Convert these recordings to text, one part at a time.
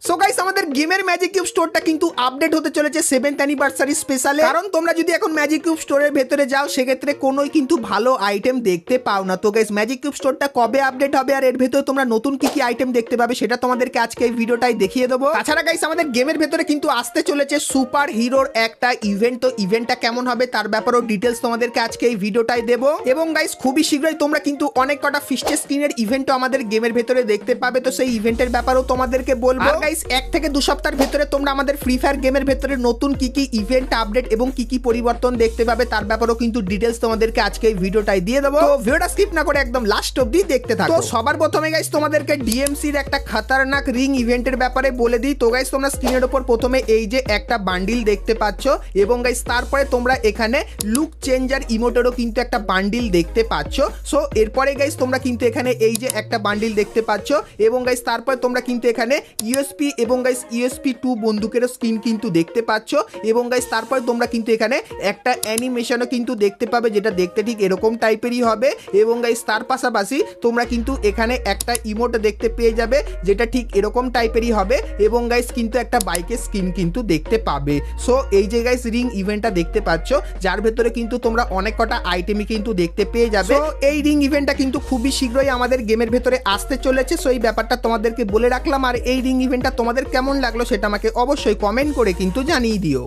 So guys আমাদের গেমের magic cube স্টোরটা কিন্তু আপডেট হতে চলেছে 7th অ্যানিভার্সারি স্পেশালে। কারণ তোমরা যদি এখন ম্যাজিক কিউব স্টোরের ভেতরে যাও সেক্ষেত্রে কোনোই কিন্তু ভালো আইটেম দেখতে পাও না। তো গাইস ম্যাজিক কিউব স্টোরটা কবে আপডেট হবে আর এর ভেতরে তোমরা নতুন কি কি আইটেম দেখতে পাবে সেটা তোমাদেরকে আজকে এই ভিডিওটাই দেখিয়ে দেবো। তাছাড়া গাইস আমাদের গেমের ভেতরে কিন্তু আসতে চলেছে সুপার হিরোর একটা ইভেন্ট। তো ইভেন্টটা কেমন হবে তার ব্যাপারেও ডিটেলস তোমাদেরকে আজকে এই ভিডিওটাই দেবো। এবং গাইস খুবই শীঘ্রই তোমরা কিন্তু অনেক কটা ফিস্টের স্ক্রিনের ইভেন্টও আমাদের গেমের ভেতরে দেখতে পাবে। তো সেই ইভেন্টের ব্যাপারেও তোমাদেরকে বলবো। আর গাইস 1 থেকে 2 সপ্তাহের ভেতরে তোমরা আমাদের ফ্রি ফায়ার গেমের ভেতরে নতুন কি কি ইভেন্ট আপডেট এবং কি কি পরিবর্তন দেখতে পাবে তার ব্যাপারেও কিন্তু ডিটেলস তোমাদেরকে আজকে এই ভিডিওটাই দিয়ে দেবো। তো ভিডিওটা স্কিপ না করে একদম লাস্ট অবধি দেখতে থাকো। তো সবার প্রথমে গাইস তোমাদেরকে ডিএমসির একটা খতরনাক রিং ইভেন্টের ব্যাপারে বলে দিই। তো গাইস তোমরা স্ক্রিনের উপর প্রথমে এই যে একটা বান্ডিল দেখতে পাচ্ছ এবং গাইস তারপরে তোমরা এখানে লুক চেঞ্জার ইমোটেরও কিন্তু একটা বান্ডিল দেখতে পাচ্ছ। সো এরপরে গাইস তোমরা কিন্তু এখানে এই যে একটা বান্ডিল দেখতে পাচ্ছ এবং গাইস তারপরে তোমরা কিন্তু এখানে ইউএসপি এবং গাইস ইউএসপি 2 বন্দুকের স্কিন কিন্তু দেখতে পাচ্ছ এবং গাইস তারপরে তোমরা কিন্তু এখানে একটা অ্যানিমেশনও কিন্তু দেখতে পাবে যেটা দেখতে ঠিক এরকম টাইপেরই হবে এবং গাইস তার পাশাপাশি তোমরা কিন্তু এখানে একটা ইমোট দেখতে পেয়ে যাবে যেটা ঠিক এরকম টাইপেরই হবে এবং গাইস কিন্তু একটা বাইকের স্কিন কিন্তু দেখতে পাবে। সো এই যে গাইস রিং ইভেন্টটা দেখতে পাচ্ছ যার ভেতরে কিন্তু তোমরা অনেক কটা আইটেমই কিন্তু দেখতে পেয়ে যাবে। সো এই রিং ইভেন্টটা কিন্তু খুবই শীঘ্রই আমাদের গেমের ভেতরে আসতে চলেছে। সো এই ব্যাপারটা তোমাদেরকে বলে রাখলাম। আর এই রিং ইভেন্টটা তোমাদের কেমন লাগলো সেটা আমাকে অবশ্যই কমেন্ট করে কিন্তু জানিয়ে দিও।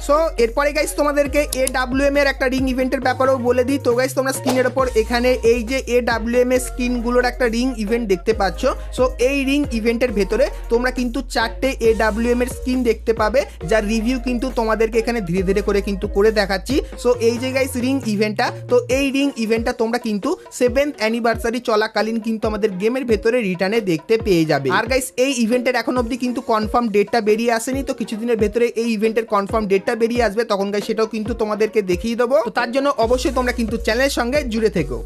সো এরপরে গাইস তোমাদেরকে AWM এর একটা রিং ইভেন্টের ব্যাপারেও বলে দিই। তো গাইস তোমরা স্ক্রিনের ওপর এখানে এই যে AWM এর স্কিনগুলোর একটা রিং ইভেন্ট দেখতে পাচ্ছ। সো এই রিং ইভেন্টের ভেতরে তোমরা কিন্তু 4টে AWM এর স্কিন দেখতে পাবে যার রিভিউ কিন্তু তোমাদেরকে এখানে ধীরে ধীরে করে কিন্তু করে দেখাচ্ছি। সো এই যে গাইস রিং ইভেন্টটা, তো এই রিং ইভেন্টটা তোমরা কিন্তু 7th অ্যানিভার্সারি চলাকালীন কিন্তু আমাদের গেমের ভেতরে রিটার্নে দেখতে পেয়ে যাবে। আর গাইস এই ইভেন্টের এখন অবধি কিন্তু কনফার্ম ডেটটা বেরিয়ে আসেনি। তো কিছুদিনের ভেতরে এই ইভেন্টের কনফার্ম ডেটটা বেরিয়ে আসবে, তখন গাইস সেটাও কিন্তু তোমাদেরকে দেখিয়ে দেবো। তো তার জন্য অবশ্যই তোমরা কিন্তু চ্যানেলের সঙ্গে জুড়ে থেকো।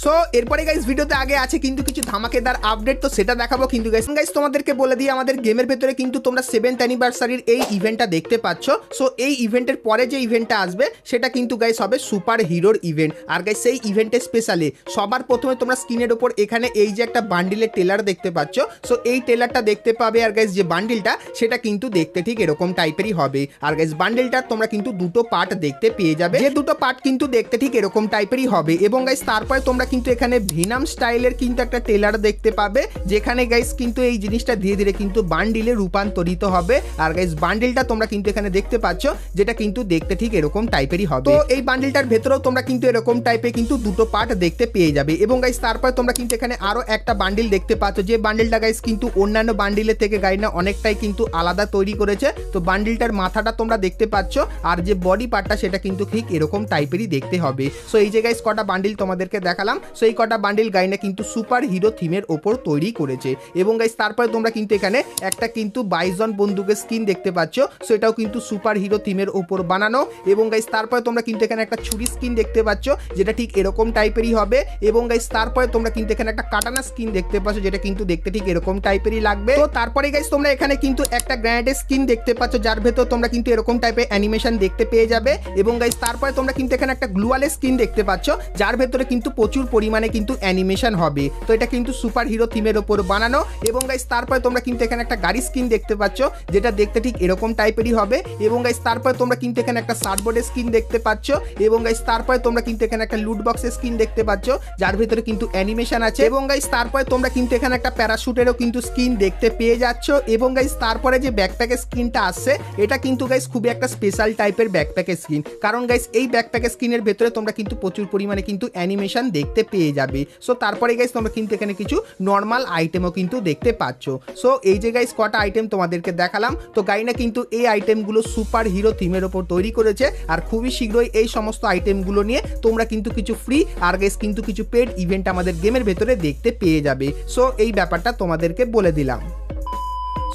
সো এরপরে গাইস ভিডিওতে আগে আছে কিন্তু কিছু ধামাকেদার আপডেট, তো সেটা দেখাবো। কিন্তু গাইস তোমাদেরকে বলে দিই আমাদের গেমের ভেতরে কিন্তু তোমরা 7th অ্যানিভার্সারির এই ইভেন্টটা দেখতে পাচ্ছ। সো এই ইভেন্টের পরে যে ইভেন্টটা আসবে সেটা কিন্তু গাইস হবে সুপার হিরোর ইভেন্ট। আর গাইস সেই ইভেন্টের স্পেশালি সবার প্রথমে তোমরা স্ক্রিনের উপর এখানে এই যে একটা বান্ডিলের ট্রেলার দেখতে পাচ্ছ। সো এই ট্রেলারটা দেখতে পাবে আর গাইস যে বান্ডিলটা সেটা কিন্তু দেখতে ঠিক এরকম টাইপেরই হবে। আর গাইস বান্ডিলটা তোমরা কিন্তু দুটো পার্ট দেখতে পেয়ে যাবে, যে দুটো পার্ট কিন্তু দেখতে ঠিক এরকম টাইপেরই হবে। এবং গাইস তারপরে তোমরা কিন্তু এখানে ভিনাম স্টাইলের কিন্তু একটা ট্রেলার দেখতে পাবে যেখানে গাইস কিন্তু এই জিনিসটা ধীরে ধীরে কিন্তু বান্ডিলে রূপান্তরিত হবে। আর গাইস বান্ডিলটা তোমরা কিন্তু এখানে দেখতে পাচ্ছ যেটা কিন্তু দেখতে ঠিক এরকম টাইপেরই হবে। তো এই বান্ডিলটার ভেতরেও তোমরা কিন্তু এরকম টাইপের কিন্তু দুটো পার্ট দেখতে পেয়ে যাবে। এবং গাইস তারপরে তোমরা কিন্তু এখানে আরো একটা বান্ডিল দেখতে পাচ্ছ, যে বান্ডিলটা গাইস কিন্তু অন্যান্য বান্ডিলের থেকে গাইনা অনেকটাই কিন্তু আলাদা তৈরি করেছে। তো বান্ডিলটার মাথাটা তোমরা দেখতে পাচ্ছ আর যে বডি পার্টটা সেটা কিন্তু ঠিক এরকম টাইপেরই দেখতে হবে। সো এই যে গাইস কটা বান্ডিল তোমাদেরকে দেখালাম, সো এই কটা বান্ডিল গাইনা কিন্তু সুপার হিরো থিমের ওপর তৈরি করেছে। এবং গাইস তারপরে তোমরা কিন্তু এখানে একটা কিন্তু বাইজন বন্দুকের স্কিন দেখতে পাচ্ছ, সো এটাও কিন্তু সুপার হিরো থিমের ওপর বানানো। এবং গাইস তারপরে তোমরা কিন্তু এখানে একটা ছুরি স্কিন দেখতে পাচ্ছ যেটা ঠিক এরকম টাইপেরই হবে। এবং গাইস তারপরে তোমরা কিন্তু এখানে একটা কাটানা স্কিন দেখতে পাচ্ছ যেটা কিন্তু দেখতে ঠিক এরকম টাইপেরই লাগবে। তো তারপরে গাইস তোমরা এখানে কিন্তু একটা গ্রেনেডের স্কিন দেখতে পাচ্ছ যার ভেতর তোমরা কিন্তু এরকম টাইপের অ্যানিমেশন দেখতে পেয়ে যাবে। এবং গাইস তারপরে তোমরা কিন্তু এখানে একটা গ্লুয়ালের স্কিন দেখতে পাচ্ছ যার ভেতরে কিন্তু প্রচুর পরিমাণে কিন্তু অ্যানিমেশন হবে। তো এটা কিন্তু সুপার হিরো থিমের ওপর বানানো। এবং গাইস তারপরে তোমরা কিন্তু এখানে একটা গাড়ি স্কিন দেখতে পাচ্ছ যেটা দেখতে ঠিক এরকম টাইপেরই হবে। এবং গাইস তারপরে তোমরা কিন্তু এখানে একটা সার্টবোর্ডের স্কিন দেখতে পাচ্ছ। এবং গাইস তারপরে তোমরা কিন্তু এখানে একটা লুট বক্সের স্কিন দেখতে পাচ্ছ যার ভিতরে কিন্তু অ্যানিমেশন আছে। এবং গাইস তারপরে তোমরা কিন্তু এখানে একটা প্যারাশুটেরও কিন্তু স্কিন দেখতে পেয়ে যাচ্ছ। এবং গাইস তারপরে যে ব্যাকপ্যাকের স্কিনটা আসছে এটা কিন্তু গাইস খুবই একটা স্পেশাল টাইপের ব্যাকপ্যাকের স্কিন, কারণ গাইস এই ব্যাকপ্যাকের স্কিনের ভেতরে তোমরা কিন্তু প্রচুর পরিমাণে কিন্তু অ্যানিমেশন দেখতে পেয়ে যাবে। সো তারপরে গাইস তোমরা কিন্তু এখানে কিছু নর্মাল আইটেমও কিন্তু দেখতে পাচ্ছ। সো এই যে গাইস কটা আইটেম তোমাদেরকে দেখালাম। তো গাইনা কিন্তু এই আইটেমগুলো সুপার হিরো থিমের ওপর তৈরি করেছে আর খুবই শীঘ্রই এই সমস্ত আইটেমগুলো নিয়ে তোমরা কিন্তু কিছু ফ্রি আর গাইস কিন্তু কিছু পেড ইভেন্ট আমাদের গেমের ভেতরে দেখতে পেয়ে যাবে। সো এই ব্যাপারটা তোমাদেরকে বলে দিলাম।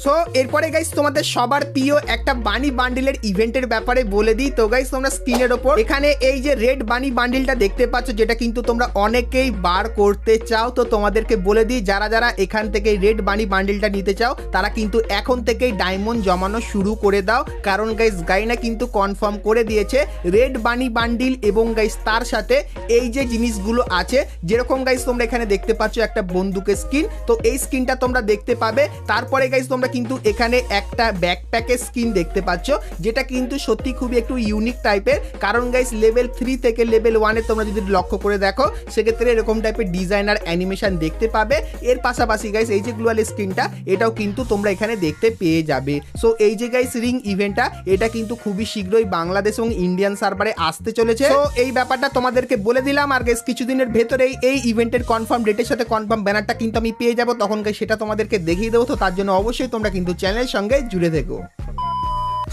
সো এরপরে গাইস তোমাদের সবার প্রিয় একটা বানি বান্ডিলের ইভেন্টের ব্যাপারে বলে দিই। তো গাইস তোমরা স্ক্রিনের ওপর এখানে এই যে রেড বানি বান্ডিলটা দেখতে পাচ্ছ, যেটা কিন্তু তোমরা অনেকেই বার করতে চাও। তো তোমাদেরকে বলে দিই, যারা যারা এখান থেকে রেড বানি বান্ডিলটা নিতে চাও তারা কিন্তু এখন থেকেই ডায়মন্ড জমানো শুরু করে দাও, কারণ গাইস গাইনা কিন্তু কনফার্ম করে দিয়েছে রেড বানি বান্ডিল এবং গাইস তার সাথে এই যে জিনিসগুলো আছে, যেরকম গাইস তোমরা এখানে দেখতে পাচ্ছ একটা বন্দুকের স্কিন, তো এই স্কিনটা তোমরা দেখতে পাবে। তারপরে গাইস তোমরা কিন্তু এখানে একটা ব্যাকপ্যাকের স্কিন দেখতে পাচ্ছ, যেটা কিন্তু সত্যি খুবই একটু ইউনিক টাইপের, কারণ গাইস লেভেল 3 থেকে লেভেল 1 এ তোমরা যদি লক্ষ্য করে দেখো সেক্ষেত্রে এরকম টাইপের ডিজাইনার অ্যানিমেশন দেখতে পাবে। এর পাশাপাশি গাইস এই যে গ্লোয়াল স্কিনটা এটাও কিন্তু তোমরা এখানে দেখতে পেয়ে যাবে। সো এই যে গাইস রিং ইভেন্টটা এটা কিন্তু খুবই শীঘ্রই বাংলাদেশ এবং ইন্ডিয়ান সার্ভারে আসতে চলেছে। তো এই ব্যাপারটা তোমাদেরকে বলে দিলাম। আর গাইস কিছুদিনের ভেতরেই এই ইভেন্টের কনফার্ম ডেটের সাথে কনফার্ম ব্যানারটা কিন্তু আমি পেয়ে যাবো, তখন গাইস সেটা তোমাদেরকে দেখিয়ে দেবো। তো তার জন্য অবশ্যই তোমরা কিন্তু চ্যানেলের সঙ্গে জুড়ে থেকো।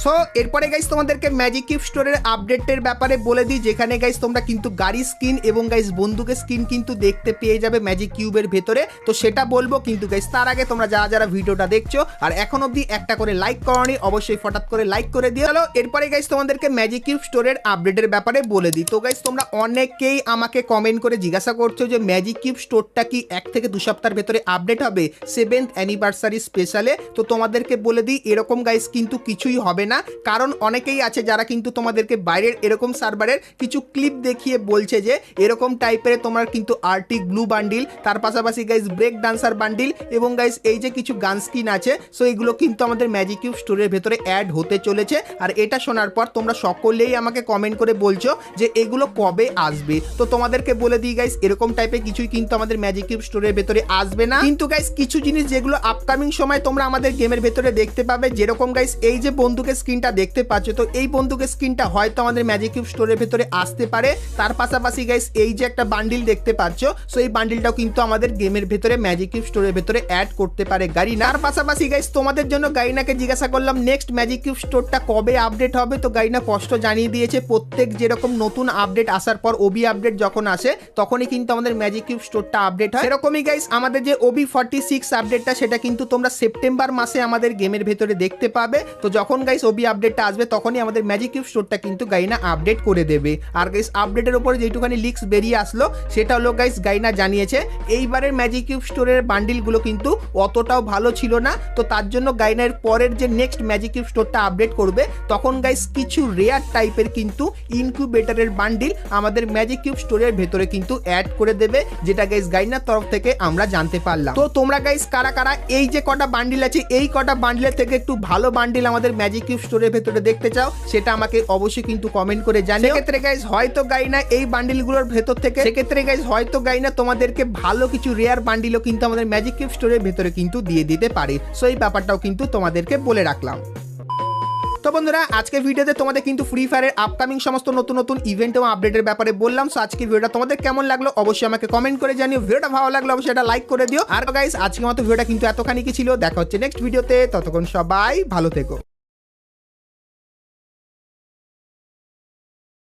সো এরপরে গাইস তোমাদেরকে ম্যাজিক কিউব স্টোরের আপডেটের ব্যাপারে বলে দিই, যেখানে গাইস তোমরা কিন্তু গাড়ি স্কিন এবং গাইস বন্দুকের স্কিন কিন্তু দেখতে পেয়ে যাবে ম্যাজিক কিউবের ভেতরে। তো সেটা বলবো, কিন্তু গাইস তার আগে তোমরা যারা যারা ভিডিওটা দেখছো আর এখন অবধি একটা করে লাইক করোনি, অবশ্যই ফটাৎ করে লাইক করে দিও। চলো এরপরে গাইস তোমাদেরকে ম্যাজিক কিউব স্টোরের আপডেটের ব্যাপারে বলে দিই। তো গাইস তোমরা অনেকেই আমাকে কমেন্ট করে জিজ্ঞাসা করছো যে ম্যাজিক কিউব স্টোরটা কি 1 থেকে 2 সপ্তাহের ভেতরে আপডেট হবে 7th অ্যানিভার্সারি স্পেশালে। তো তোমাদেরকে বলে দিই এরকম গাইস কিন্তু কিছুই হবে না, কারণ অনেকেই আছে যারা কিন্তু তোমাদেরকে বাইরের এরকম সার্ভারের কিছু ক্লিপ দেখিয়ে বলছে যে এরকম টাইপের তোমার কিন্তু আর্টিক ব্লু বান্ডিল, তার পাশাপাশি গাইস ব্রেক ডান্সার বান্ডিল এবং গাইস এই যে কিছু গান স্কিন আছে, সো এগুলো কিন্তু আমাদের ম্যাজিক কিউব স্টোরের ভেতরে অ্যাড হতে চলেছে। আর এটা শোনার পর তোমরা সকলেই আমাকে কমেন্ট করে বলছো যে এগুলো কবে আসবে। তো তোমাদেরকে বলে দিই গাইস এরকম টাইপের কিছুই কিন্তু আমাদের ম্যাজিক কিউব স্টোরের ভেতরে আসবে না, কিন্তু গাইস কিছু জিনিস যেগুলো আপকামিং সময় তোমরা আমাদের গেমের ভেতরে দেখতে পাবে, যেরকম গাইস এই যে বন্দুকের স্কিনটা দেখতে পাচ্ছ, তো এই বন্দুকের স্কিনটা হয়তো আমাদের ম্যাজিক কিউব স্টোরের ভেতরে আসতে পারে। তার পাশাপাশি গাইস এই যে একটা বান্ডিল দেখতে পাচ্ছ, সো এই বান্ডিলটাও কিন্তু আমাদের গেমের ভেতরে ম্যাজিক কিউব স্টোরের ভেতরে অ্যাড করতে পারে গাইনা। তার পাশাপাশি গাইস তোমাদের জন্য গাইনাকে জিজ্ঞাসা করলাম নেক্সট ম্যাজিক কিউব স্টোরটা কবে আপডেট হবে। তো গাইনা স্পষ্ট জানিয়ে দিয়েছে প্রত্যেক যেরকম নতুন আপডেট আসার পর ওবি আপডেট যখন আসে তখনই কিন্তু আমাদের ম্যাজিক কিউব স্টোরটা আপডেট হয়। এরকমই গাইস আমাদের যে ওবি 46 আপডেটটা সেটা কিন্তু তোমরা সেপ্টেম্বর মাসে আমাদের গেমের ভেতরে দেখতে পাবে। তো যখন গাইস ওবি আপডেটটা আসবে তখনই আমাদের ম্যাজিক কিউব স্টোরটা কিন্তু গাইনা আপডেট করে দেবে। আর গাইস আপডেটের উপরে যেটুখানি লিক্স বেরিয়ে আসলো সেটা হলো গাইস গাইনা জানিয়েছে এইবারের ম্যাজিক কিউব স্টোরের বান্ডিলগুলো কিন্তু অতটাও ভালো ছিল না। তো তার জন্য গাইনার পরের যে নেক্সট ম্যাজিক কিউব স্টোরটা আপডেট করবে তখন গাইস কিছু রেয়ার টাইপের কিন্তু ইনকিউবেটরের বান্ডিল আমাদের ম্যাজিক কিউব স্টোরের ভেতরে কিন্তু অ্যাড করে দেবে, যেটা গাইস গাইনার তরফ থেকে আমরা জানতে পারলাম। তো তোমরা গাইস কারা কারা এই যে কটা বান্ডিল আছে এই কটা বান্ডিলের থেকে একটু ভালো বান্ডিল আমাদের ম্যাজিক কিউব স্টোরের ভেতরে দেখতে চাও সেটা আমাকে অবশ্যই কিন্তু কমেন্ট করে জানিও। সেক্ষেত্রে গাইস হয়তো গাইনা এই বান্ডিলগুলোর ভেতর থেকে সেক্ষেত্রে গাইস হয়তো গাইনা তোমাদেরকে ভালো কিছু রেয়ার বান্ডিলও কিন্তু আমাদের ম্যাজিক কিউব স্টোরের ভেতরে কিন্তু দিয়ে দিতে পারে। সো এই ব্যাপারটাও কিন্তু তোমাদেরকে বলে রাখলাম। তো বন্ধুরা আজকের ভিডিওতে তোমাদের কিন্তু ফ্রি ফায়ারের আপকামিং সমস্ত নতুন নতুন ইভেন্ট এবং আপডেটের ব্যাপারে বললাম। সো আজকের ভিডিওটা তোমাদের কেমন লাগলো অবশ্যই আমাকে কমেন্ট করে জানিও। ভিডিওটা ভালো লাগলো অবশ্যই এটা লাইক করে দিও। আর গাইস আজকের মতো ভিডিওটা কিন্তু এতখানি কি ছিল, দেখা হচ্ছে নেক্সট ভিডিওতে, ততক্ষণ সবাই ভালো থেকো।